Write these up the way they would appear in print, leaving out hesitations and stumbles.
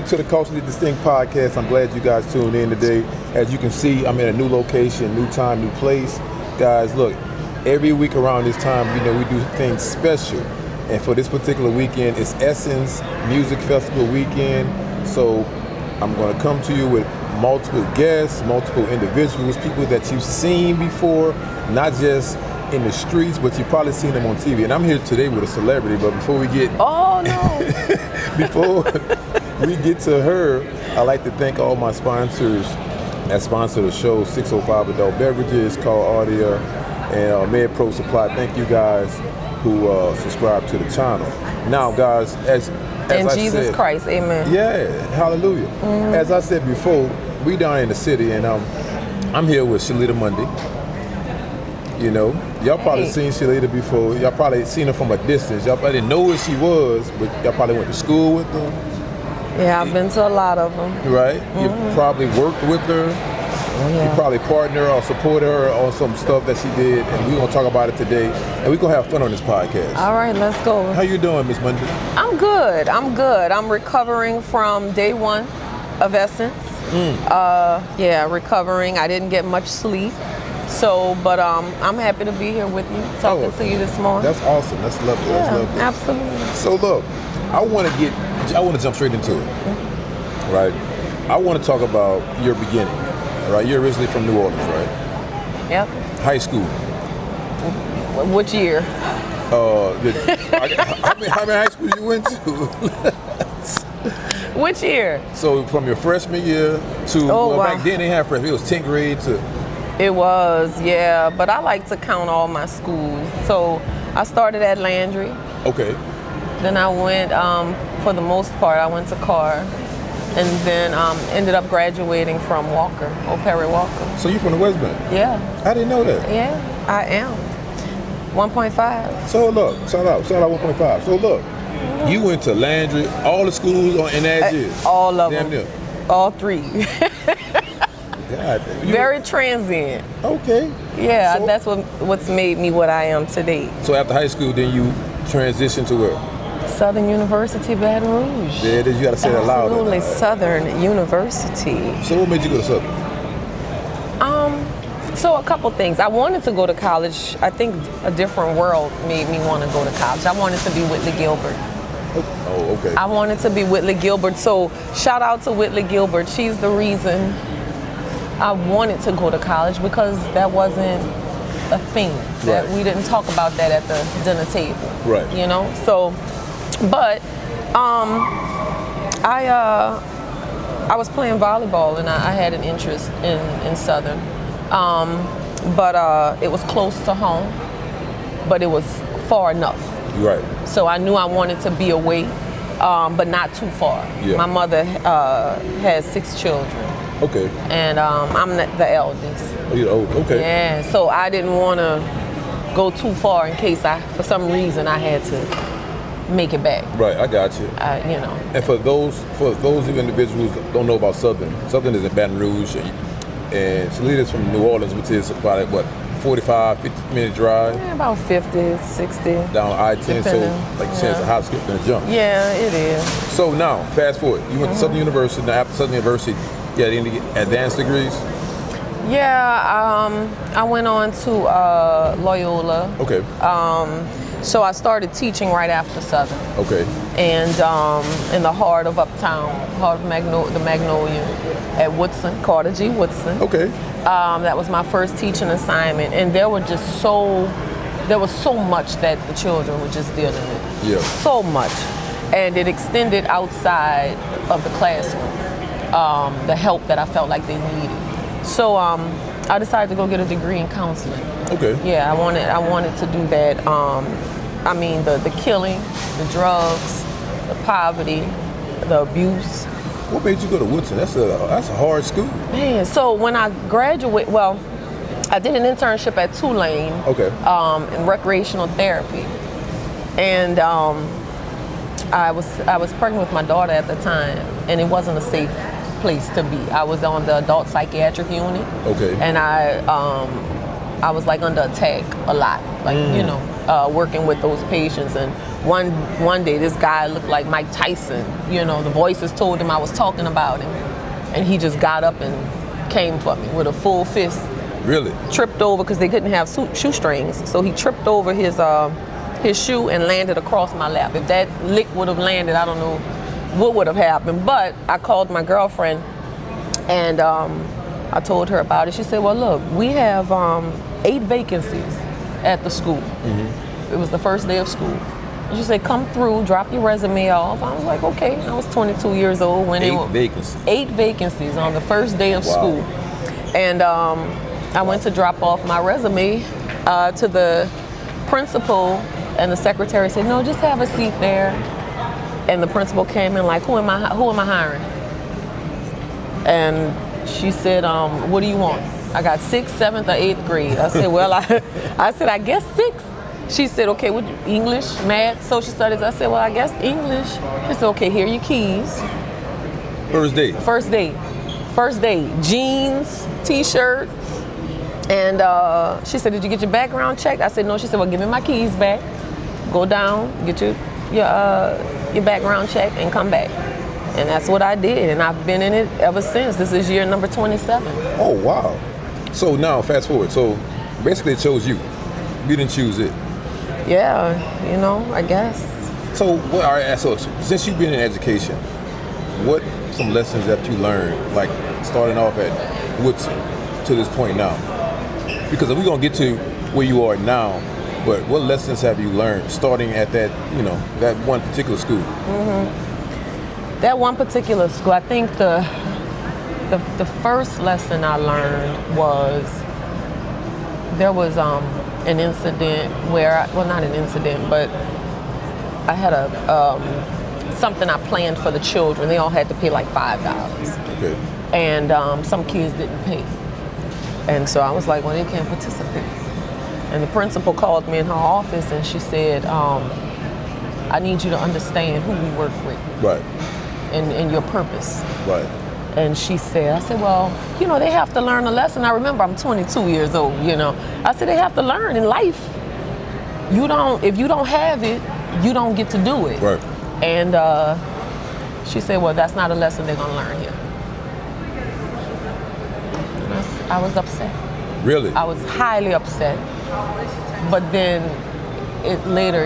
to the Culturally Distinct Podcast. I'm glad you guys tuned in today. As you can see, I'm in a new location, new time, new place. Guys, look, every week around this time, we do things special. And for this particular weekend, it's Essence Music Festival weekend. So I'm going to come to you with multiple guests, multiple individuals, people that you've seen before, not just in the streets, but you've probably seen them on TV. And I'm here today with a celebrity, but before we get... Oh, no. Before we get to her, I'd like to thank all my sponsors that sponsor the show, 605 Adult Beverages, Call Audio, and MedPro Supply. Thank you guys who subscribe to the channel. Now, guys, as in I Jesus said, Christ, amen. Yeah, hallelujah. Mm-hmm. As I said before, we down in the city, and I'm here with Shelita Mundy. Y'all probably seen Shelita before. Y'all probably seen her from a distance. Y'all probably didn't know who she was, but y'all probably went to school with her. Yeah, I've been to a lot of them. Right? Mm-hmm. You probably worked with her. Yeah. You probably partnered or supported her on some stuff that she did, and we're going to talk about it today, and we're going to have fun on this podcast. All right, let's go. How you doing, Miss Mundy? I'm good. I'm recovering from day one of Essence. Recovering. I didn't get much sleep. So, but I'm happy to be here with you, talking to you this morning. That's awesome. That's lovely. Yeah, that's lovely. Absolutely. So look, I want to jump straight into it, right? I want to talk about your beginning, right? You're originally from New Orleans, right? Yep. High school. Which year? How many high schools you went to? Which year? So from your freshman year to, back then they had freshman, it was 10th grade to... It was, yeah, but I like to count all my schools. So I started at Landry. Okay. Then I went, for the most part, I went to Carr, and then ended up graduating from Walker, Perry Walker. So you from the West Bank? Yeah. I didn't know that. Yeah, I am. 1.5. So look, shout out 1.5. So look, you went to Landry, all the schools in that year? All of them. Near. All three. God, very transient. Okay. Yeah, so, that's what's made me what I am today. So after high school, then you transitioned to where? Southern University, Baton Rouge. There it is. You got to say that louder. Absolutely, Southern University. So what made you go to Southern? So a couple things. I wanted to go to college. I think a different world made me want to go to college. I wanted to be Whitley Gilbert. Oh, okay. I wanted to be Whitley Gilbert. So shout out to Whitley Gilbert. She's the reason I wanted to go to college, because that wasn't a thing. That we didn't talk about that at the dinner table. Right. So, but I was playing volleyball, and I had an interest in Southern. But it was close to home, but it was far enough. Right. So I knew I wanted to be away, but not too far. Yeah. My mother has 6 children. Okay. And I'm the eldest. Oh, you're old. Okay. Yeah, so I didn't want to go too far in case for some reason I had to make it back. Right, I got you. And for those individuals that don't know about Southern is in Baton Rouge, and Shelita's from New Orleans, which is about 45, 50-minute drive. Yeah, about 50, 60. Down I-10, so like you said, it's a hop, skip, and a jump. Yeah, it is. So now, fast forward, you went to Southern University. Now after Southern University, you had any advanced degrees? Yeah, I went on to Loyola. Okay. So I started teaching right after Southern. Okay. And in the heart of Uptown, heart of the Magnolia, at Woodson, Carter G. Woodson. Okay. That was my first teaching assignment, and there was so much that the children were just dealing with. Yeah. So much, and it extended outside of the classroom. The help that I felt like they needed. So I decided to go get a degree in counseling. Okay. Yeah, I wanted to do that. The killing, the drugs, the poverty, the abuse. What made you go to Woodson? That's a hard school. Man, so when I graduated, I did an internship at Tulane. Okay. In recreational therapy, and I was pregnant with my daughter at the time, and it wasn't a safe place to be. I was on the adult psychiatric unit. Okay. And I was like under attack a lot, working with those patients. And one day, this guy looked like Mike Tyson. You know, the voices told him I was talking about him, and he just got up and came for me with a full fist. Really? Tripped over because they couldn't have shoestrings, so he tripped over his shoe and landed across my lap. If that lick would have landed, I don't know what would have happened. But I called my girlfriend, and I told her about it. She said, well, look, we have 8 vacancies at the school. It was the first day of school. She said, come through, drop your resume off. I was like, okay. I was 22 years old when 8 vacancies. 8 vacancies on the first day of school. And I went to drop off my resume to the principal, and the secretary said, no, just have a seat there. And the principal came in like, who am I hiring? And she said, what do you want? I got 6th, 7th, or 8th grade. I said, well, I said, I guess 6th. She said, okay, what, English, math, social studies? I said, well, I guess English. She said, okay, here are your keys. First day? First day. Jeans, t-shirt. And she said, did you get your background checked? I said, no. She said, well, give me my keys back. Go down, get your background checked, and come back. And that's what I did, and I've been in it ever since. This is year number 27. Oh, wow. So now, fast forward. So basically it chose you. You didn't choose it. Yeah, you know, I guess. So, all right, so since you've been in education, what some lessons that you learned, like starting off at Woodson to this point now? Because we're going to get to where you are now, but what lessons have you learned starting at that, you know, that one particular school? That one particular school, I think the first lesson I learned was there was an incident where, well, not an incident, but I had something I planned for the children. They all had to pay like $5. Okay. And some kids didn't pay. And so I was like, well, they can't participate. And the principal called me in her office, and she said, I need you to understand who we work with. Right. And your purpose. Right. And she said, I said, well, you know, they have to learn a lesson. I remember I'm 22 years old, you know. I said, they have to learn in life. If you don't have it, you don't get to do it. Right. And she said, well, that's not a lesson they're gonna learn here. And I was upset. Really? I was highly upset. But then it made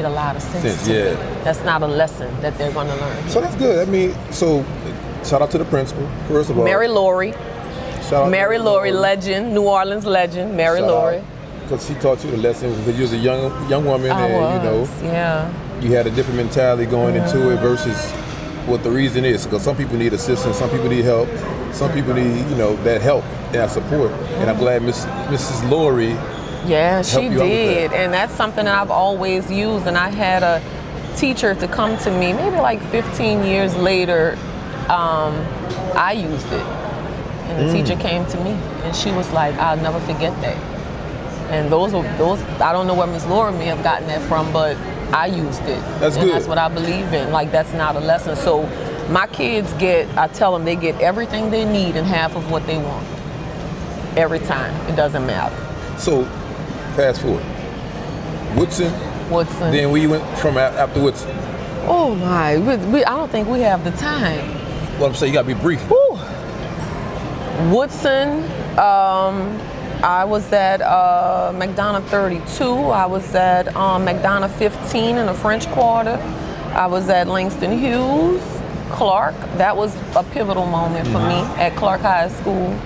a lot of sense to me. That's not a lesson that they're gonna learn here. So that's good. I mean, so shout out to the principal, first of all. Mary Laurie. Shout out Mary Laurie, legend, New Orleans legend, Mary Laurie. Because she taught you the lesson because you was a young woman, and you know, you had a different mentality going into it versus what the reason is. Because some people need assistance, some people need help, some people need, you know, that help and that support. And I'm glad Mrs. Laurie. Yeah, she did, and that's something that I've always used. And I had a teacher to come to me maybe like 15 years later. I used it, and the teacher came to me, and she was like, "I'll never forget that." And those. I don't know where Miss Laura may have gotten that from, but I used it. That's and good. That's what I believe in. Like, that's not a lesson. So my kids I tell them they get everything they need and half of what they want. Every time. It doesn't matter. So, fast forward. Woodson. Then we went from after Woodson. Oh my, I don't think we have the time. Well, I'm saying you gotta be brief. Woo. Woodson, I was at McDonough 32. I was at McDonough 15 in the French Quarter. I was at Langston Hughes, Clark. That was a pivotal moment for me at Clark High School.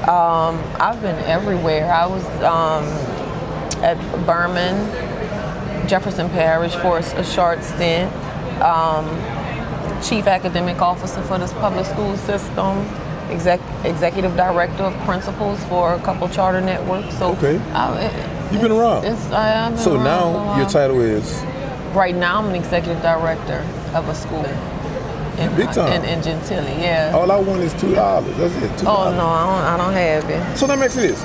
I've been everywhere. I was at Berman, Jefferson Parish for a short stint. Chief Academic Officer for this public school system. Executive Director of Principals for a couple charter networks. So okay. You've been around. So now your title is? Right now I'm an Executive Director of a school. Big time. In Gentilly, yeah. All I want is $2. That's it, $2. Oh no, I don't have it. So let me ask you this.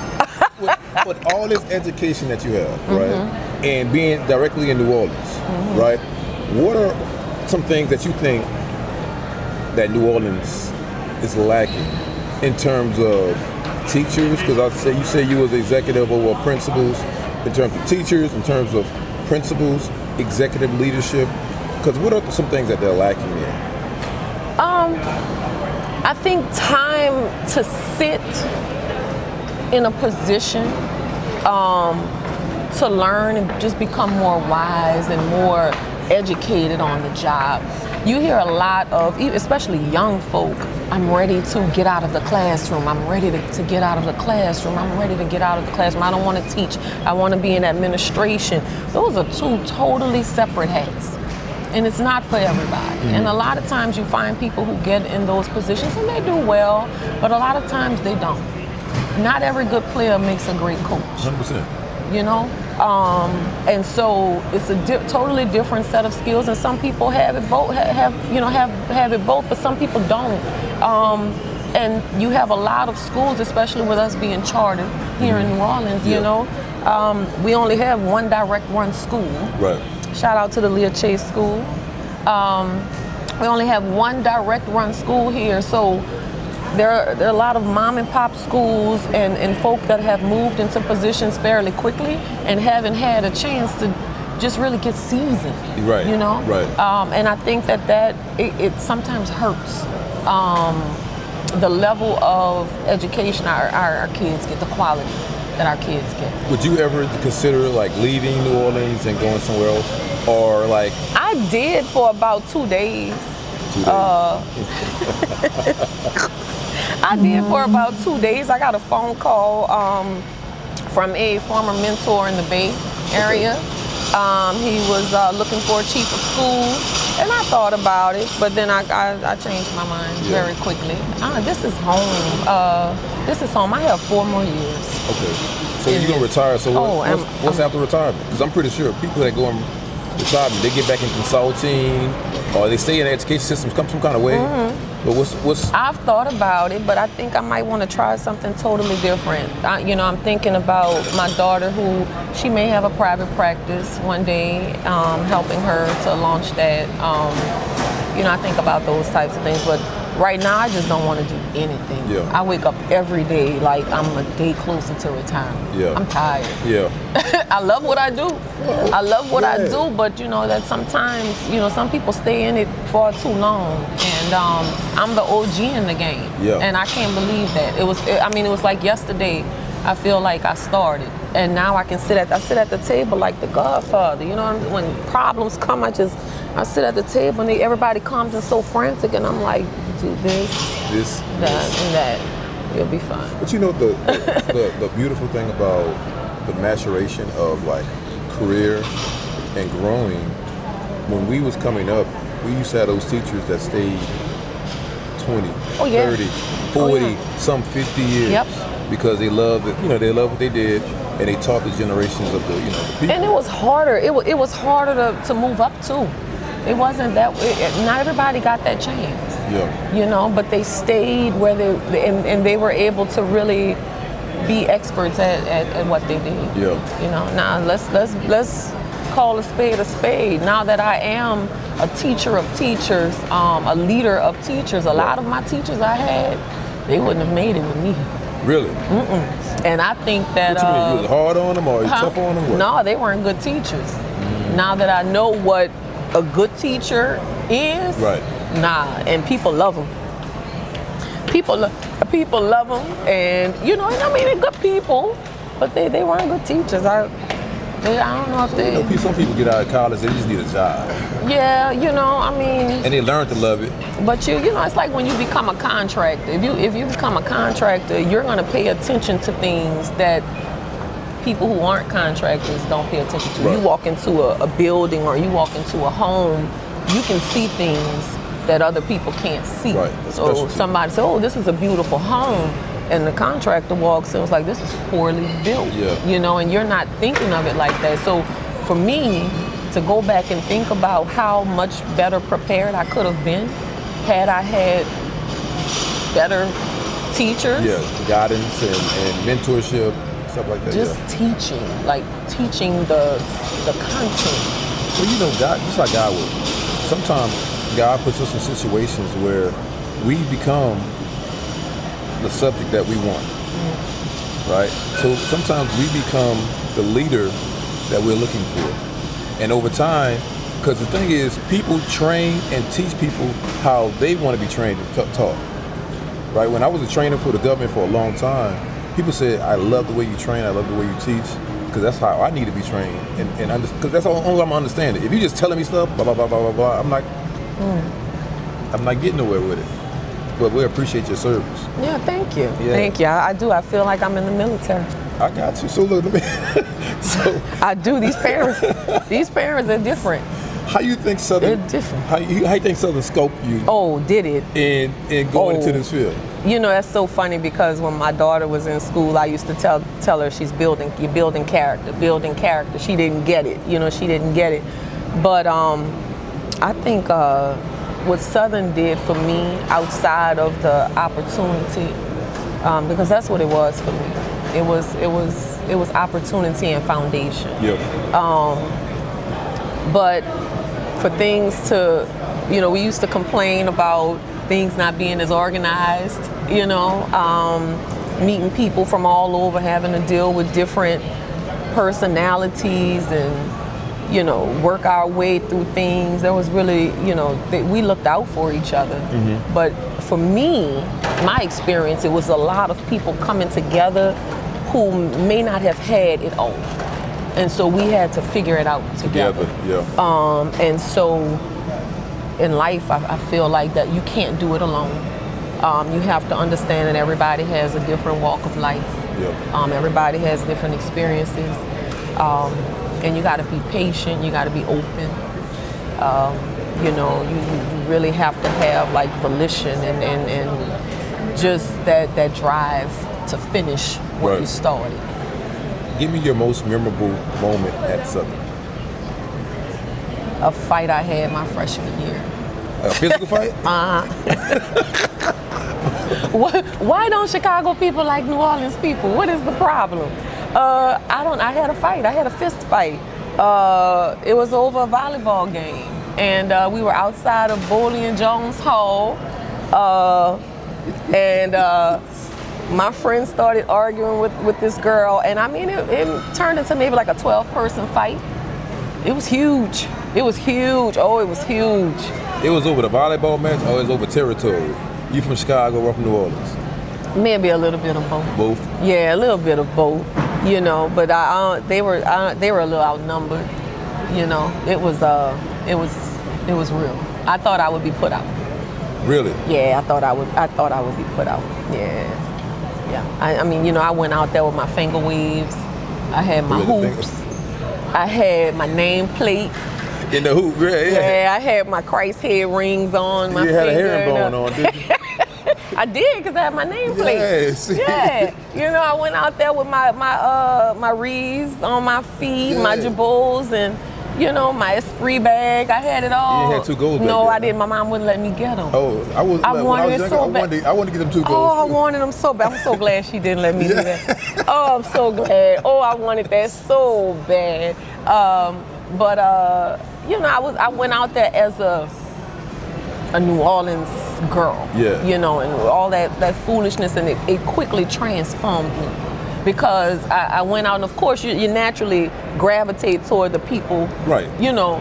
with all this education that you have, right, and being directly in New Orleans, right, what are some things that you think that New Orleans is lacking in terms of teachers? Because you say you was executive over principals. in terms of teachers, in terms of principals, executive leadership? Because what are some things that they're lacking in? I think time to sit in a position to learn and just become more wise and more educated on the job. You hear a lot of, especially young folk, I'm ready to get out of the classroom. I'm ready to get out of the classroom. I'm ready to get out of the classroom. I don't want to teach. I want to be in administration. Those are two totally separate hats. And it's not for everybody. And a lot of times you find people who get in those positions and they do well, but a lot of times they don't. Not every good player makes a great coach. 100%. You know? And so it's a totally different set of skills, and some people have it both, have it both, but some people don't. And you have a lot of schools, especially with us being chartered here in New Orleans, you know, we only have one direct run school. Right. Shout out to the Leah Chase School. We only have one direct run school here, so there are a lot of mom and pop schools and folk that have moved into positions fairly quickly and haven't had a chance to just really get seasoned. Right. You know? Right. And I think that it sometimes hurts the level of education our kids get, the quality that our kids get. Would you ever consider like leaving New Orleans and going somewhere else? Or like... I did for about 2 days. 2 days. I did for about 2 days. I got a phone call from a former mentor in the Bay Area. He was looking for a chief of schools, and I thought about it, but then I changed my mind very quickly. This is home. This is home. I have 4 more years. Okay. So you're going to retire. So what's after retirement? Because I'm pretty sure people that go in retirement, they get back in consulting, or they stay in the education system some kind of way. But what's... I've thought about it, but I think I might want to try something totally different. I'm thinking about my daughter, who she may have a private practice one day, helping her to launch that. I think about those types of things, but right now I just don't want to do anything. Yeah. I wake up every day like I'm a day closer to retirement. Yeah. I'm tired. Yeah. I love what I do. I love what I do, but that sometimes, some people stay in it far too long. And I'm the OG in the game. Yeah. And I can't believe that. It was like yesterday, I feel like I started. And now I sit at the table like the Godfather. When problems come, I sit at the table and everybody comes and so frantic, and I'm like, do this, that, and that. It'll be fun. But the beautiful thing about the maturation of like career and growing, when we was coming up, we used to have those teachers that stayed 20, 30, 40, some 50 years. Yep. Because they loved it, they loved what they did, and they taught the generations of the people. And it was harder. It was harder to move up too. It wasn't that. Not everybody got that chance. Yeah. But they stayed where they were able to really be experts at what they did. Yeah. Now let's call a spade. Now that I am a teacher of teachers, a leader of teachers, a lot of my teachers I had, they wouldn't have made it with me. Really? And I think that... What you mean? You was hard on them or you tough on them? What? No, they weren't good teachers. Now that I know what a good teacher is, right? And people love them. People love them, and they're good people, but they weren't good teachers. I don't know if they... some people get out of college, they just need a job. Yeah, And they learn to love it. But it's like when you become a contractor. If you become a contractor, you're going to pay attention to things that people who aren't contractors don't pay attention to. Right. You walk into a building or you walk into a home, you can see things that other people can't see. Right. So somebody says, "Oh, this is a beautiful home." And the contractor walks in and was like, this is poorly built, and you're not thinking of it like that. So for me to go back and think about how much better prepared I could have been had I had better teachers. Yeah, guidance and mentorship, stuff like that. Just teaching the content. Well, God, just like God would. Sometimes God puts us in situations where we become the subject that we want. right? So sometimes we become the leader that we're looking for. And over time, because the thing is, people train and teach people how they want to be trained and taught, right? When I was a trainer for the government for a long time, people said, I love the way you train, I love the way you teach, because that's how I need to be trained. And because that's all I'm understanding. If you're just telling me stuff, blah, blah, blah, blah, blah, blah, I'm not getting nowhere with it. But we appreciate your service. Yeah, thank you. Yeah. Thank you. I do. I feel like I'm in the military. I got you. So look at me. I do. These parents are different. How you think Southern? They're different. How you think Southern scoped you? Oh, did it? In going into this field. You know, that's so funny because when my daughter was in school, I used to tell her you're building character. She didn't get it. You know, she didn't get it. But I think what Southern did for me outside of the opportunity, because that's what it was for me. It was opportunity and foundation. Yep. But for things to, you know, we used to complain about things not being as organized, you know, meeting people from all over, having to deal with different personalities and, you know, work our way through things. There was really, you know, we looked out for each other. Mm-hmm. But for me, my experience, it was a lot of people coming together who may not have had it all. And so we had to figure it out together. Yeah. And so in life, I feel like that you can't do it alone. You have to understand that everybody has a different walk of life. Yep. Everybody has different experiences. And you got to be patient. You got to be open. You know, you really have to have like volition and just that drive to finish what you started. Give me your most memorable moment at Southern. A fight I had my freshman year. A physical fight? Why don't Chicago people like New Orleans people? What is the problem? I had a fight. I had a fist fight. It was over a volleyball game. And we were outside of Boley and Jones Hall. My friend started arguing with this girl. And I mean, it turned into maybe like a 12-person fight. It was huge. It was huge. Oh, it was huge. It was over the volleyball match or it was over territory? You from Chicago or from New Orleans? Maybe a little bit of both. Both? Yeah, a little bit of both. You know, but they were a little outnumbered. You know, it was real. I thought I would be put out. Really? Yeah, I thought I would be put out. Yeah. I mean, you know, I went out there with my finger waves. I had my hoops. I had my nameplate. In the hoop, yeah. I had my Christ head rings on my finger. You had a herringbone on, did you? I did, because I had my nameplate. Yes. Yeah. You know, I went out there with my wreaths on my feet, my jabots, and, you know, my Esprit bag. I had it all. You had 2 goals back No, there. I didn't. My mom wouldn't let me get them. Oh, I wanted it so bad. I wanted to get them 2 goals. Oh, I wanted them so bad. I'm so glad she didn't let me do that. Oh, I'm so glad. Oh, I wanted that so bad. You know, I went out there as a New Orleans girl. Yeah. You know, and all that foolishness, and it quickly transformed me. Because I went out, and of course you naturally gravitate toward the people, right? You know,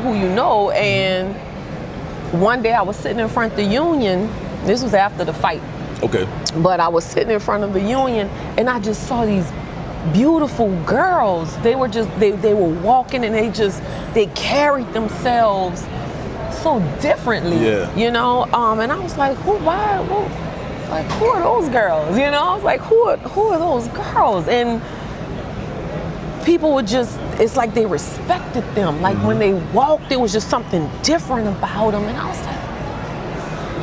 who you know. And one day I was sitting in front of the Union. This was after the fight. Okay. But I was sitting in front of the Union, and I just saw these beautiful girls. They were walking, and they carried themselves so differently. Yeah. You know, and I was like, who are those girls? You know, I was like, who are those girls? And people would it's like they respected them. Like when they walked, there was just something different about them. And I was like,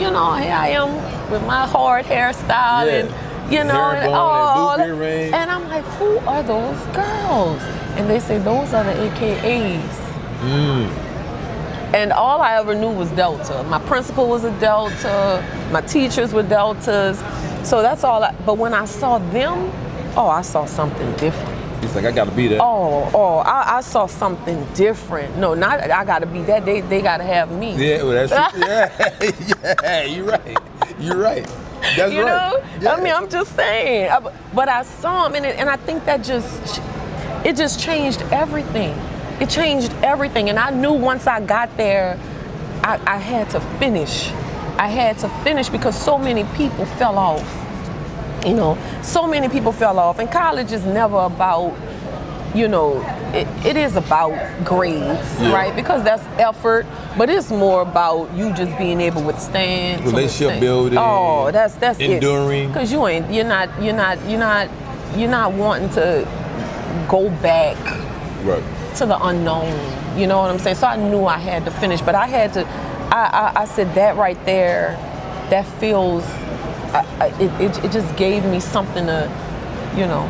you know, here I am with my hard hairstyle and, you know, and I'm like, who are those girls? And they say, those are the AKAs. And all I ever knew was Delta. My principal was a Delta. My teachers were Deltas. So that's all. But when I saw them, I saw something different. He's like, I gotta be that. I saw something different. No, not I gotta be that. They gotta have me. Yeah, well, that's yeah, you're right. You're right. That's you right. know? Yeah. I mean, I'm just saying. But I saw him, and I think that it just changed everything. It changed everything. And I knew once I got there, I had to finish. I had to finish because so many people fell off. You know, so many people fell off. And college is never about, you know, it is about grades, right? Because that's effort, but it's more about you just being able to withstand. Relationship building. Oh, that's enduring. Because you're not wanting to go back Right. to the unknown. You know what I'm saying? So I knew I had to finish, but I had to. I said that right there. That feels. It just gave me something to, you know,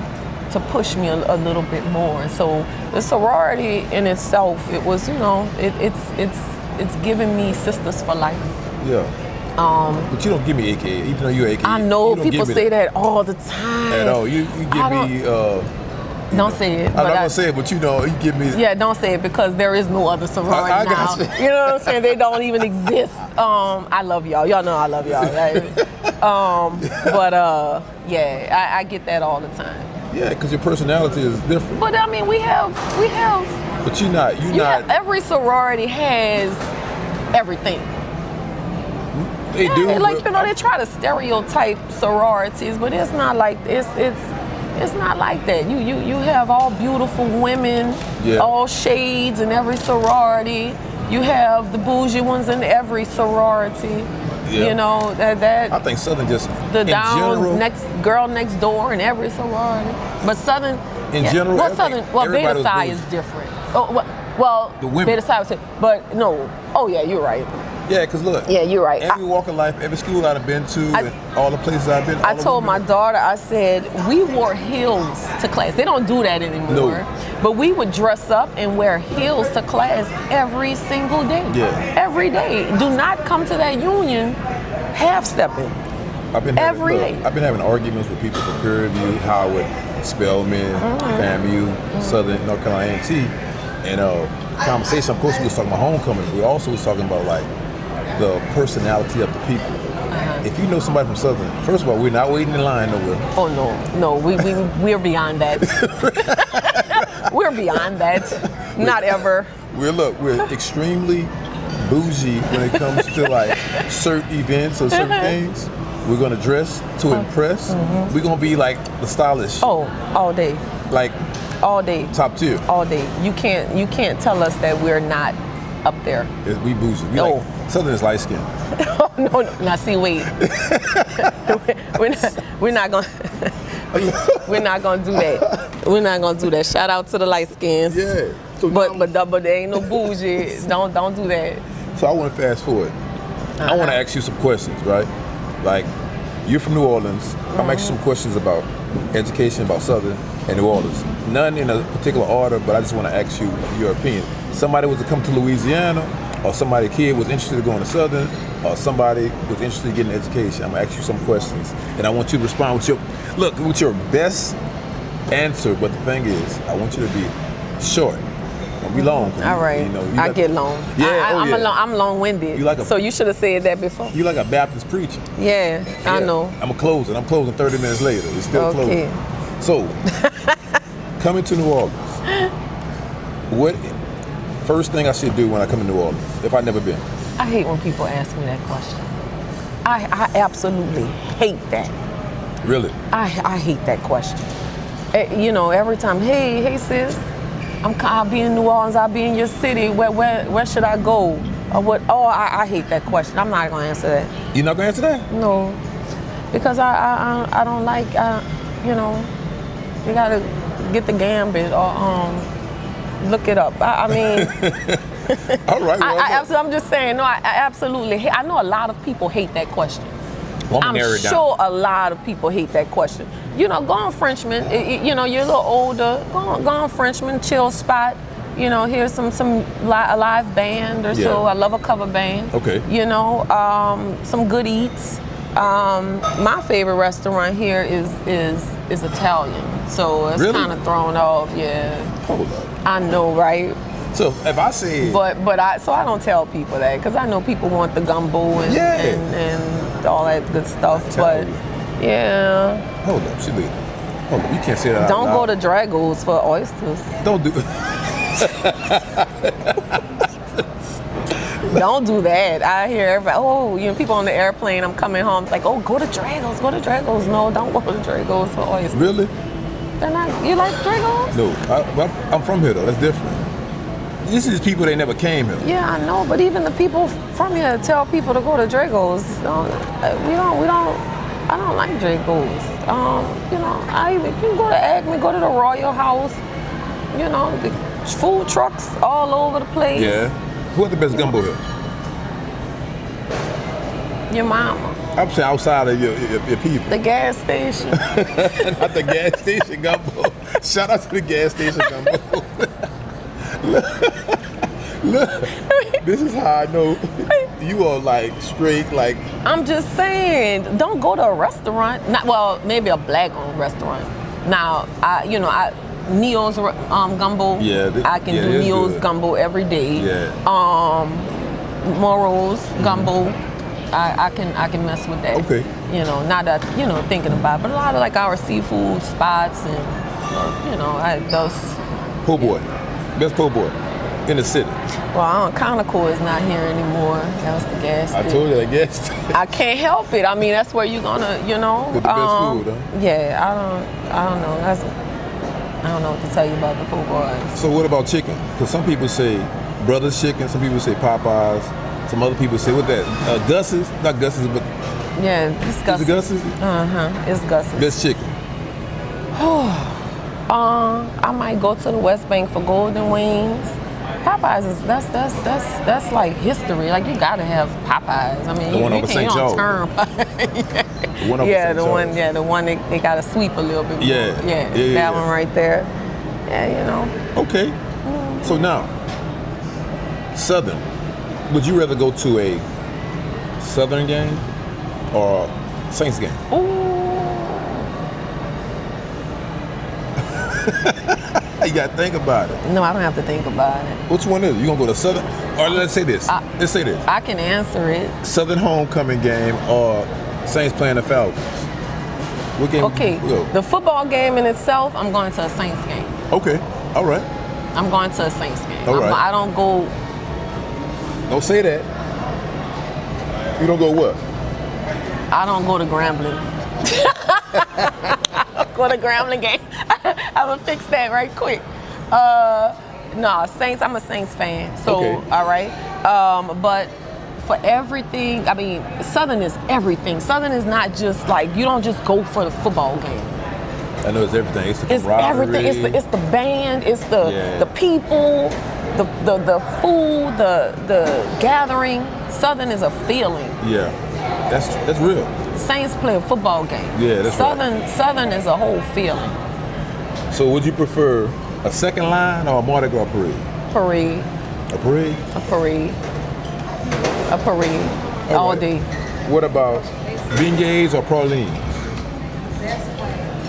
to push me a little bit more. And so the sorority in itself, it was, you know, it's giving me sisters for life. Yeah. But you don't give me AKA, even though you're AKA. I know you people say that all the time. At all. You give me. Don't say it. I'm not gonna say it, but you know, you give me. Yeah, don't say it because there is no other sorority I now. got you. You know what I'm saying? They don't even exist. I love y'all. Y'all know I love y'all, right? Yeah, I get that all the time. Yeah, because your personality is different. But I mean, we have. But you're not. Every sorority has everything. They do. Like, you know, they try to stereotype sororities, but it's not like it's not like that. You have all beautiful women, all shades in every sorority. You have the bougie ones in every sorority. Yeah. You know that. I think Southern just the in down general, next girl next door in every sorority. But Southern in general. Well, Southern. Well, Beta Psi is different. Oh, well, the women. Beta Psi was, but no. Oh yeah, you're right. Yeah, because look. Yeah, you're right. Every walk of life, every school I've been to, and all the places I've been. I told my daughter, I said, we wore heels to class. They don't do that anymore. No. But we would dress up and wear heels to class every single day. Yeah. Every day. Do not come to that union half-stepping. I've been having arguments with people from Prairie View, Howard, Spelman, FAMU, Southern North Carolina A&T, and conversation. Of course, we was talking about homecoming. We also was talking about like the personality of the people. If you know somebody from Southern, first of all, we're not waiting in line nowhere. Oh no, we're beyond that. We're beyond that. Not ever. We're extremely bougie when it comes to like certain events or certain things. We're gonna dress to impress. We're gonna be like the stylish. Oh, all day. Like all day. Top tier. All day. You can't tell us that we're not up there. We bougie. We like, Southern is light skinned. Oh no. Now see, wait. we're not gonna do that. We're not gonna do that. Shout out to the light skins. Yeah. So but there ain't no bougie. Don't do that. So I want to fast forward. I want to ask you some questions, right? Like, you're from New Orleans. I'm asking you some questions about education, about Southern and New Orleans. None in a particular order, but I just want to ask you your opinion. Somebody was to come to Louisiana, or somebody, kid was interested in going to Southern, or somebody was interested in getting an education. I'm gonna ask you some questions, and I want you to respond with your best answer. But the thing is, I want you to be short. Don't be long. All right. I get long. Yeah, I'm long-winded. So you should have said that before. You like a Baptist preacher. Yeah, I know. I'm closing 30 minutes later. It's still closing. So, coming to New Orleans, what first thing I should do when I come to New Orleans, if I've never been? I hate when people ask me that question. I absolutely hate that. Really? I hate that question. You know, every time, hey sis, I'll be in New Orleans, I'll be in your city, where should I go? Or what? Oh, I hate that question. I'm not gonna answer that. You're not gonna answer that? No, because I don't like, you know, you gotta get the gambit or look it up. I mean, all right. Well, I'm just saying. No, I absolutely hate. I know a lot of people hate that question. Well, I'm sure a lot of people hate that question. You know, go on Frenchman. You know, you're a little older. Go on Frenchman, chill spot. You know, here's a live band or so. I love a cover band. Okay. You know, some good eats. My favorite restaurant here is Italian. So it's kind of thrown off. Yeah. Hold up. I know, right? So if I say, but I don't tell people that because I know people want the gumbo and all that good stuff. But yeah. Hold up, Shelita. Hold up, you can't say that. Don't out loud. go to Dragos for oysters. Don't do. Don't do that. I hear everybody, oh, people on the airplane, I'm coming home, like, oh, go to Dragos, go to Dragos. No, don't go to Dragos for oysters. Really? They're not, you like Dragos? No, I'm from here though. That's different. This is people that never came here. Yeah, I know, but even the people from here tell people to go to Dragos. I don't like Dragos. You can go to Acme, go to the Royal House. The food trucks all over the place. Yeah. Who had the best gumbo here? Your mama. I'm saying outside of your people. The gas station. Not the gas station gumbo. Shout out to the gas station gumbo. Look, this is how I know you are like straight like. I'm just saying, don't go to a restaurant. Maybe a black-owned restaurant. Now, Neo's gumbo. Yeah, I can do Neo's gumbo every day. Yeah. Moro's gumbo. I can mess with that. Okay. Not that thinking about it, but a lot of like our seafood spots and those. Po' boy, best po' boy in the city. Well, Conoco is not here anymore. That was the gas station. I told you that gas station. I can't help it. I mean, that's where you're gonna, Get the best food, huh? Yeah, I don't know. I don't know what to tell you about the po' boys. So what about chicken? Because some people say Brothers Chicken, some people say Popeyes, some other people say what that? Gus's, not Gus's, but yeah, it's Gus's. Is it Gus's? It's Gus's. Best chicken. I might go to the West Bank for golden wings. Popeyes is that's like history. Like you gotta have Popeyes. I mean, The one you over can't St. Joe. turn. The one over Yeah, St. the Joe's. one. Yeah, the one they gotta sweep a little bit more. Yeah. That one right there. Yeah, Okay. So now, Southern. Would you rather go to a Southern game or Saints game? Ooh. You gotta think about it. No, I don't have to think about it. Which one is it? You gonna go to Southern? Or let's say this. Let's say this. I can answer it. Southern homecoming game or Saints playing the Falcons? What game? Okay, the football game in itself, I'm going to a Saints game. Okay. All right. I'm going to a Saints game. All right. I don't go. Don't say that. You don't go what? I don't go to Grambling. Go to Grambling game. I'm gonna fix that right quick. No, Saints. I'm a Saints fan. So Okay. all right. But for everything, I mean, Southern is everything. Southern is not just like you don't just go for the football game. I know it's everything. It's the It's camaraderie. everything. It's the band. It's the people. The food. The gathering. Southern is a feeling. Yeah. That's real. Saints play a football game. Yeah, that's right. Southern is a whole feeling. So would you prefer a second line or a Mardi Gras parade? Parade. A parade? A parade. A parade. All right. day. What about beignets or pralines?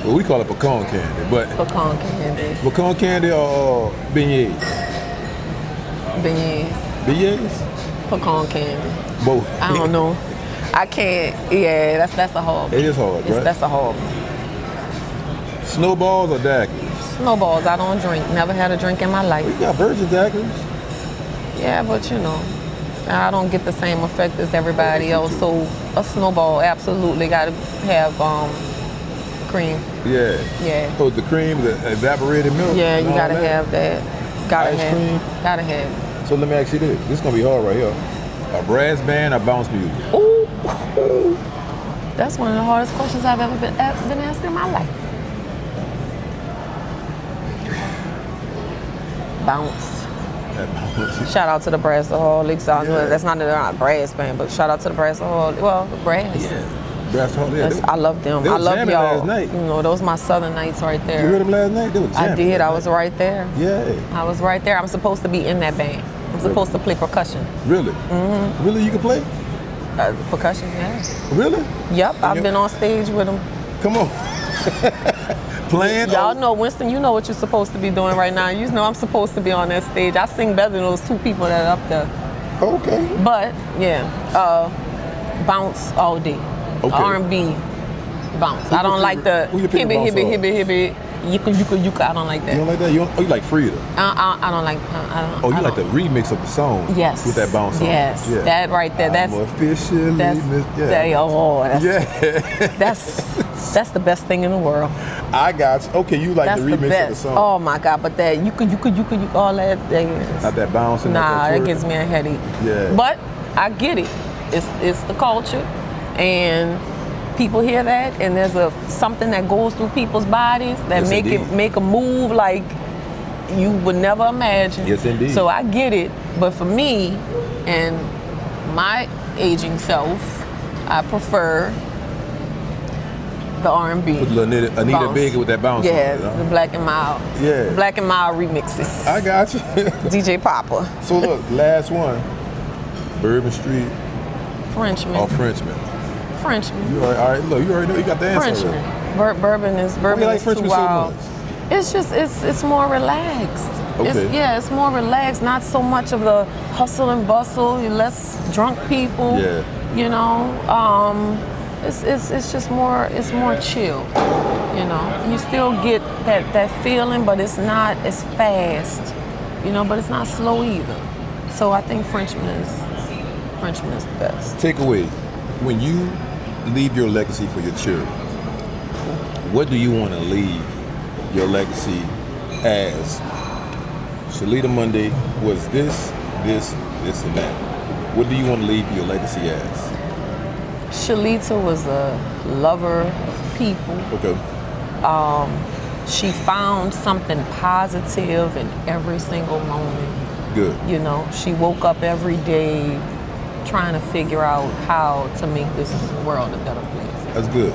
Well, we call it pecan candy, but Pecan candy. pecan candy or beignets? Beignets. Beignets? Pecan candy. Both. I don't know. I can't. Yeah, that's a hard one. It is hard, right? That's a hard one. Snowballs or daiquiris? Snowballs, I don't drink. Never had a drink in my life. You got virgin daiquiris? Yeah, but I don't get the same effect as everybody else. So a snowball absolutely got to have cream. Yeah. Yeah. Oh, the cream, the evaporated milk? Yeah, you and all gotta that? have that. Gotta Ice have. cream? Gotta have. So let me ask you this. This is going to be hard right here. A brass band or bounce music? Ooh. That's one of the hardest questions I've ever been asked in my life. Bounce. Shout out to the Brassaholics. I know that's not a brass band, but shout out to the Brassaholics. Well, the brass. Yeah. Brass hall, yeah. I love them. They I was love jamming y'all. last night. Those my Southern nights right there. You heard them last night? They were jamming. I did. last I was night. right there. Yeah. I was right there. I'm supposed to be in that band. I'm supposed to play percussion. Really? Mm-hmm. Really? You can play? Percussion, yeah. Really? Yep, I've been on stage with them. Come on. Playing? Y'all know, Winston, you know what you're supposed to be doing right now. You know I'm supposed to be on that stage. I sing better than those two people that are up there. Okay. But, yeah, bounce all day. Okay. R&B bounce. I don't like the who your favorite hibby, yuka. I don't like that. You don't like that? You like Frida? I don't like. Oh, you like the remix of the song? Yes. With that bounce on. Yes. Yeah. That right there. That's officially. That's the best thing in the world. I got you. Okay, you like That's the remix best. of the song? Oh my God! But that you could all that. Not that bounce and Nah, that it gives me a headache. Yeah. But I get it. It's the culture, and people hear that, and there's something that goes through people's bodies that make a move like you would never imagine. Yes, indeed. So I get it, but for me and my aging self, I prefer the R&B. With Anita Big with that bounce. Yeah, on it, huh? the Black and Mild. Yeah. Black and Mild remixes. I got you. DJ Papa. So look, last one. Bourbon Street Frenchman. or Frenchman? Frenchman. You all right? Look, you already know you got the answer. Frenchman. Bourbon is Why you like too Frenchman so wild. much? It's just it's more relaxed. Okay. It's more relaxed. Not so much of the hustle and bustle. Less drunk people. Yeah. You know, it's just more. It's more chill. You know, you still get that feeling, but it's not as fast. You know, but it's not slow either. So I think Frenchman is the best. Takeaway: when you leave your legacy for your children, what do you want to leave your legacy as? Shelita Mundy was this, and that. What do you want to leave your legacy as? Shelita was a lover of people. Okay. She found something positive in every single moment. Good. You know, she woke up every day trying to figure out how to make this world a better place. That's good.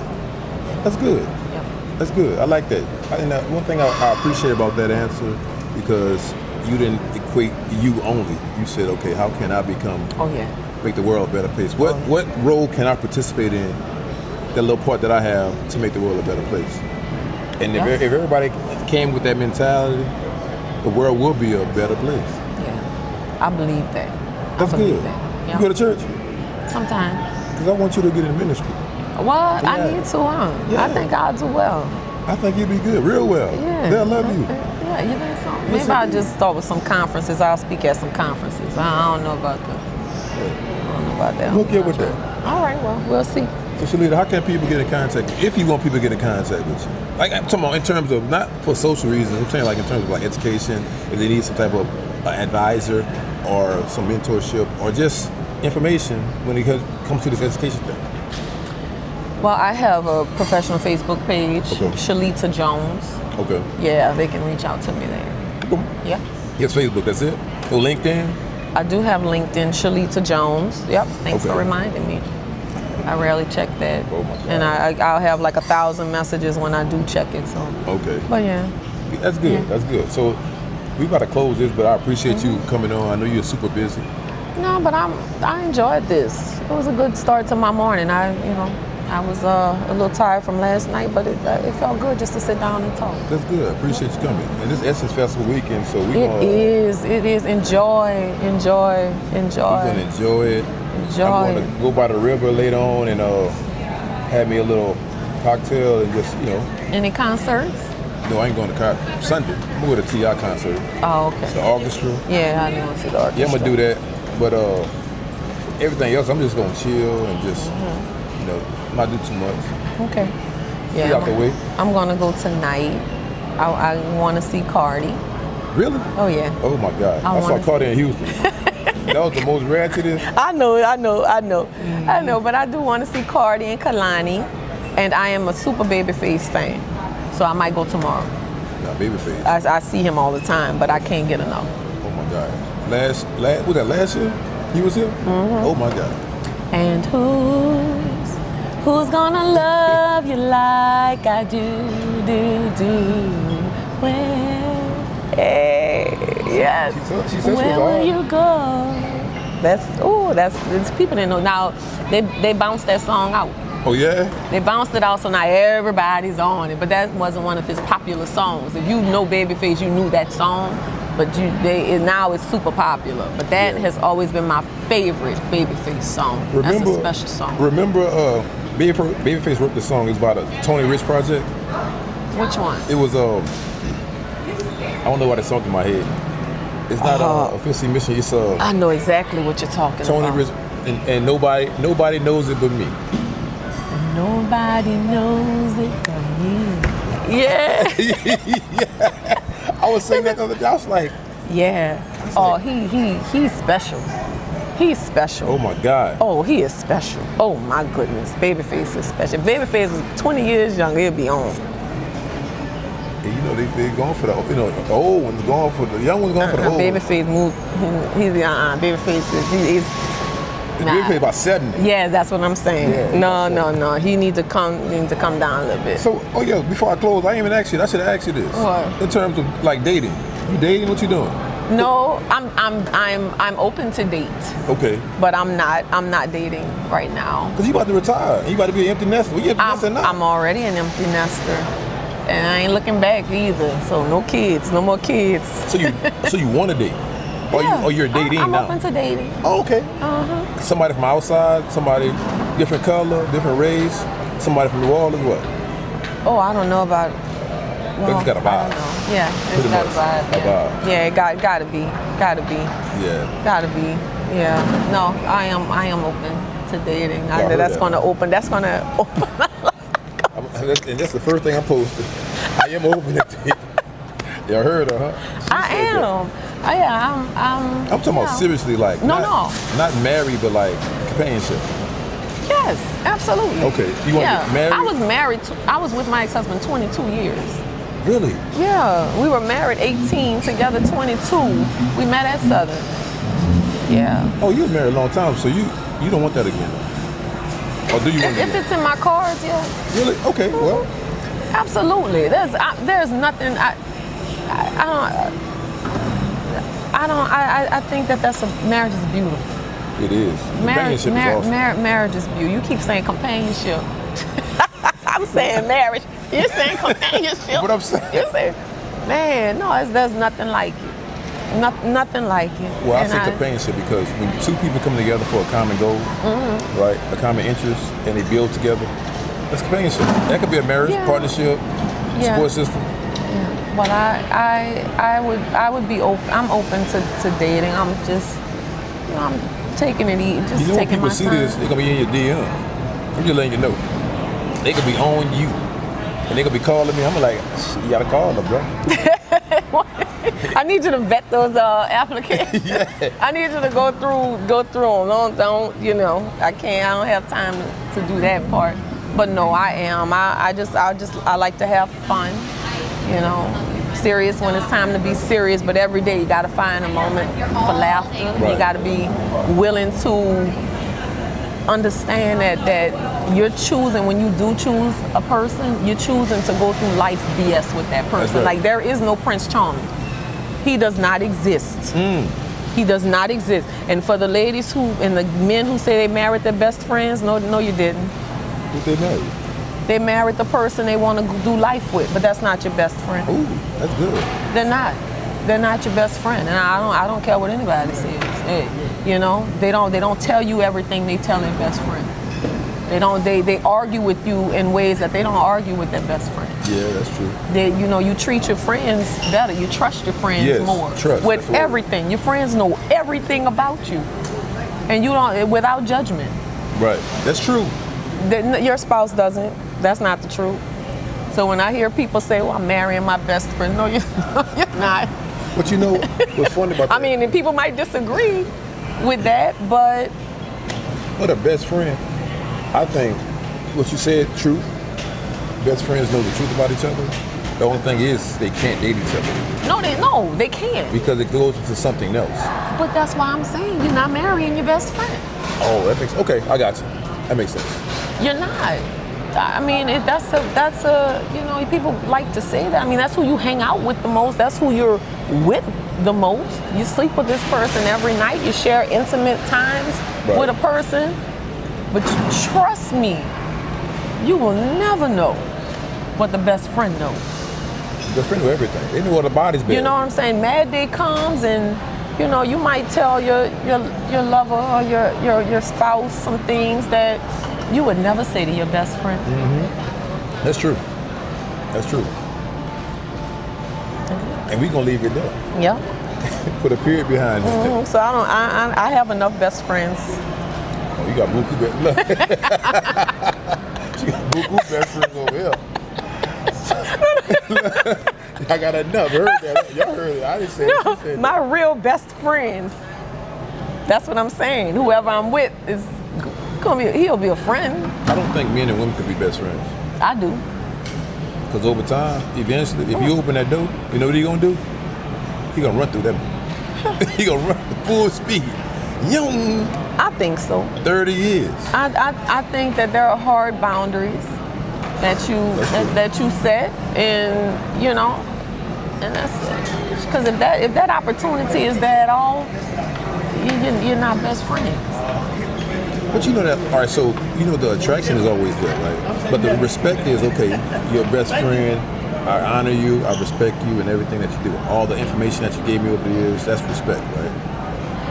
That's good. Yep. That's good. I like that. And one thing I appreciate about that answer, because you didn't equate you only. You said, okay, how can I make the world a better place? What role can I participate in, that little part that I have, to make the world a better place? And if everybody came with that mentality, the world will be a better place. Yeah, I believe that. That's good. That. You go to church? Sometimes. Because I want you to get in ministry. Well, I need to. I think I'll do well. I think you'll be good, real well. Yeah. They'll love you. Yeah, you think so? Maybe I'll just start with some conferences. I'll speak at some conferences. I don't know about that. We'll get with that. All right, well, we'll see. So Shelita, how can people get in contact, if you want people to get in contact with you? Like, I'm talking about in terms of, not for social reasons, I'm saying like in terms of like education, if they need some type of advisor or some mentorship or just information when it comes to this education thing. Well, I have a professional Facebook page, Okay. Shelita Jones. Okay. Yeah, they can reach out to me there. Cool. Yeah. Yes, Facebook, that's it? Or LinkedIn? I do have LinkedIn, Shelita Jones. Yep, thanks for reminding me. I rarely check that. Oh my God. And I'll have like 1,000 messages when I do check it, so. Okay. But yeah. That's good, that's good. So we got to close this, but I appreciate you coming on. I know you're super busy. No, but I enjoyed this. It was a good start to my morning. I was a little tired from last night, but it felt good just to sit down and talk. That's good. I appreciate you coming. And this Essence Festival weekend, so It is. Enjoy. We're gonna enjoy it. I'm gonna go by the river later on and have me a little cocktail and just, Any concerts? No, I ain't going to Sunday. I'm going to the T.I. concert. Oh, okay. The orchestra. Yeah, I know it's the orchestra. Yeah, I'm gonna do that. But everything else, I'm just gonna chill and just, not do too much. Okay. Get out the way. I'm gonna go tonight. I want to see Cardi. Really? Oh yeah. Oh my God! I saw Cardi in Houston. That was the most ratchetest. I know. But I do want to see Cardi and Kalani, and I am a super Babyface fan, so I might go tomorrow. Nah, Babyface. I see him all the time, but I can't get enough. Oh my God! Was that last year? He was here? Mm-hmm. Oh my God! And who's gonna love you like I do? Yes. She said Where will you go? It's people didn't know. Now they bounced that song out. Oh yeah? They bounced it out, so now everybody's on it. But that wasn't one of his popular songs. If you know Babyface, you knew that song. But now it's super popular. But that has always been my favorite Babyface song. That's a special song. Remember, Babyface wrote the song. It's about a Tony Rich project. Which one? It was I don't know why that song in my head. It's not a 50 Mission. It's I know exactly what you're talking Tony about. Rich, and nobody knows it but me. Nobody knows it but me. Yeah. Yeah. I was saying that the other day. I was like, yeah. He's special. He's special. oh my God. Oh, he is special. Oh my goodness. Babyface is special. If Babyface was 20 years younger, he'd be on. And you know, they're going for the old ones, going for the young ones, going for the old ones. Babyface moved. Babyface is. Babyface about 70. Yeah, that's what I'm saying. Yeah, no. He need to come down a little bit. So, before I close, I ain't even asked you. I should have asked you this. What? In terms of like dating, you dating? What you doing? No, I'm open to date. Okay. But I'm not dating right now. Cause you about to retire. You about to be an empty nester. Well, you empty nester now. I'm already an empty nester, and I ain't looking back either. So no kids, no more kids. So you want to date? Or you're dating I'm now? open to dating. Oh, okay. Somebody from outside, somebody different color, different race, somebody from New Orleans, what? Oh, I don't know about. Well, it's got a vibe. I don't know. Yeah, it's Pretty got a much. vibe. A vibe. Yeah, it gotta be. Yeah. Gotta be. Yeah. No, I am open to dating. I heard That's that. gonna open. That's gonna open. And that's the first thing I posted. I am open to dating. Y'all heard her, huh? I am. I'm talking about seriously, like not married, but like companionship. Yes, absolutely. Okay, you want to get married? I was married. I was with my ex-husband 22 years. Really? Yeah, we were married 18, together 22. We met at Southern. Yeah. Oh, you were married a long time, so you don't want that again? Or do you want it If it's in my cards, yeah. Really? Okay, well. Absolutely. There's nothing. I think that's marriage is beautiful. It is. Companionship is awesome. Marriage is beautiful. You keep saying companionship. I'm saying marriage. You're saying companionship. What I'm saying. You're saying, man, no, there's nothing like it. Nothing like it. Well, I say companionship because when two people come together for a common goal, right, a common interest, and they build together, that's companionship. That could be a marriage, partnership, support system. Well, I would be open. I'm open to dating. I'm just, I'm taking it easy. Just when taking people my see time. this, they're gonna be in your DM. I'm just letting you know. They could be on you, and they could be calling me. I'm like, you gotta call them, bro. I need you to vet those applications. Yeah. I need you to go through them. Don't I can't. I don't have time to do that part. But no, I am. I like to have fun. Serious when it's time to be serious, but every day you gotta find a moment for laughter. Right. You gotta be willing to understand that you're choosing, when you do choose a person, you're choosing to go through life's BS with that person. Right. Like, there is no Prince Charming. He does not exist. He does not exist. And for the ladies and the men who say they married their best friends, no, you didn't. Who they married? They married the person they want to do life with, but that's not your best friend. Ooh, that's good. They're not. They're not your best friend, and I don't care what anybody says. They don't tell you everything they tell their best friend. They argue with you in ways that they don't argue with their best friend. Yeah, that's true. You treat your friends better. You trust your friends more. Trust, with everything. Your friends know everything about you, and you don't, without judgment. Right. That's true. Your spouse doesn't. That's not the truth. So when I hear people say, well, I'm marrying my best friend, no, you're not. But what's funny about that? I mean, and people might disagree with that, but... What a best friend. I think what you said, truth. Best friends know the truth about each other. The only thing is they can't date each other. No, they can't. Because it goes into something else. But that's why I'm saying you're not marrying your best friend. Oh, that makes... Okay, I got you. That makes sense. You're not. I mean, people like to say that. I mean, that's who you hang out with the most. That's who you're with the most. You sleep with this person every night. You share intimate times with a person. But trust me, you will never know what the best friend knows. The friend know everything. They know what the body's been. You know what I'm saying? Mad day comes and, you know, you might tell your lover or your spouse some things that you would never say to your best friend. Mm-hmm. That's true. That's true. And we gonna leave it there. Yeah. Put a period behind it. Mm-hmm. So I have enough best friends. Oh, you got buku best. Look. She got buku best friends over here. I got enough. Heard that? Y'all heard it. I didn't say it. No, She said my real best friends. That's what I'm saying. Whoever I'm with is gonna be. He'll be a friend. I don't think men and women could be best friends. I do. Because over time, eventually, if you open that door, you know what he gonna do? He gonna run through that. He gonna run at full speed. Young. I think so. 30 years. I think that there are hard boundaries that you set, and you know, and that's it. Because if that opportunity is there at all, you're not best friends. But you know that, all right, so you know the attraction is always there, right? But the respect is, okay, you're a best friend, I honor you, I respect you and everything that you do. All the information that you gave me over the years, that's respect, right?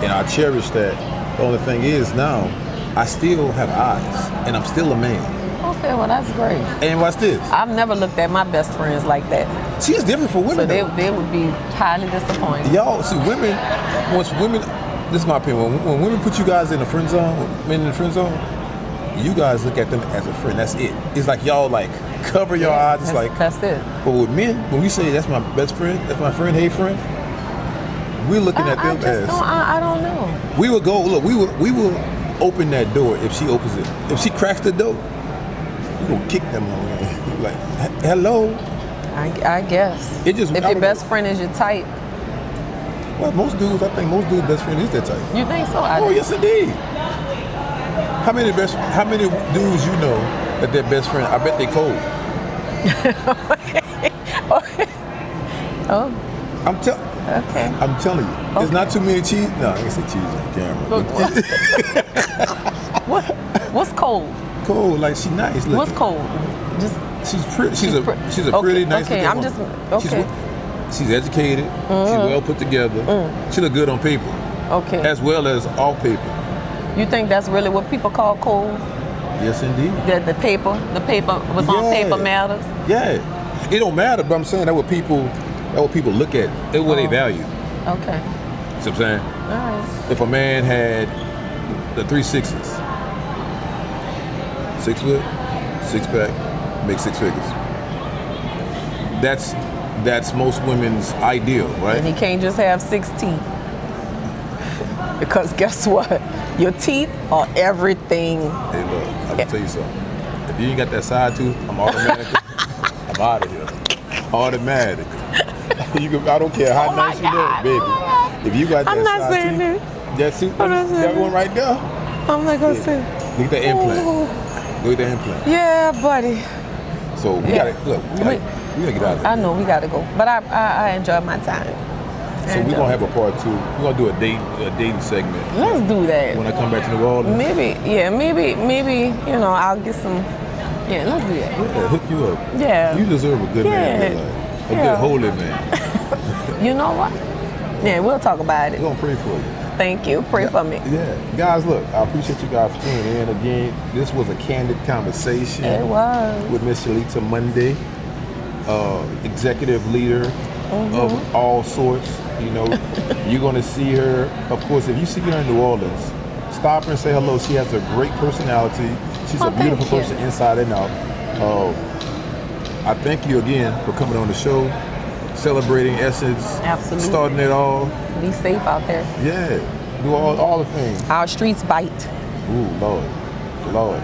And I cherish that. The only thing is now, I still have eyes, and I'm still a man. Okay, well that's great. And watch this. I've never looked at my best friends like that. See, it's different for women. So though. they would be highly disappointed. Y'all, see, women, this is my opinion, when women put you guys in the friend zone, men in the friend zone, you guys look at them as a friend. That's it. It's like y'all like cover your eyes. It's like that's it. But with men, when we say that's my best friend, that's my friend, hey friend, we're looking at them as. I don't know. We will go. Look, we will open that door if she opens it. If she cracks the door, we gonna kick them away. Like, hello. I guess. It just. If your best friend is your type. Well, I think most dudes' best friend is that type. You think so? Oh, yes, indeed. How many dudes you know that their best friend? I bet they cold. Okay. Oh. Okay. I'm telling you, there's not too many cheese. No, I ain't say cheese on camera. What's cold? Cold, like she nice looking. What's cold? Just she's pretty. She's a pretty nice looking woman. She's educated. She's well put together. She look good on paper. Okay. As well as off paper. You think that's really what people call cold? Yes, indeed. That the paper was on paper matters? Yeah. It don't matter, but I'm saying that what people look at. That's what they value. Okay. See what I'm saying? All right. If a man had the 3 6s, 6 foot, 6 pack, make 6 figures. That's most women's ideal, right? And he can't just have 6 teeth. Because guess what? Your teeth are everything. Hey, look, I'm gonna tell you something. If you ain't got that side tooth, I'm automatically, I'm out of here. Automatic. I don't care how nice you look, baby. If you got that side tooth, that one right there. I'm not gonna say. Look at that implant. Look at that implant. Yeah, buddy. So we gotta get out of here. I know we gotta go, but I enjoyed my time. So we're gonna have a part 2. We're gonna do a dating segment. Let's do that. When I come back to New Orleans. Maybe, you know, I'll get some. Yeah, let's do that. Yeah, hook you up. Yeah. You deserve a good man in your life. A good holy man. You know what? Yeah, we'll talk about it. We're gonna pray for you. Thank you. Pray for me. Yeah. Guys, look, I appreciate you guys for tuning in again. This was a candid conversation. It was. With Miss Shelita Mundy, executive leader of all sorts. You know, you're gonna see her. Of course, if you see her in New Orleans, stop her and say hello. She has a great personality. She's a beautiful person inside and out. I thank you again for coming on the show, celebrating Essence. Absolutely. Starting it all. Be safe out there. Yeah, do all the things. Our streets bite. Ooh, Lord.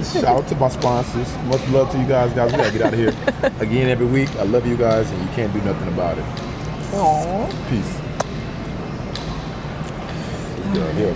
Shout out to my sponsors. Much love to you guys. We gotta get out of here. Again, every week. I love you guys, and you can't do nothing about it. Aww. Peace. Let's go here.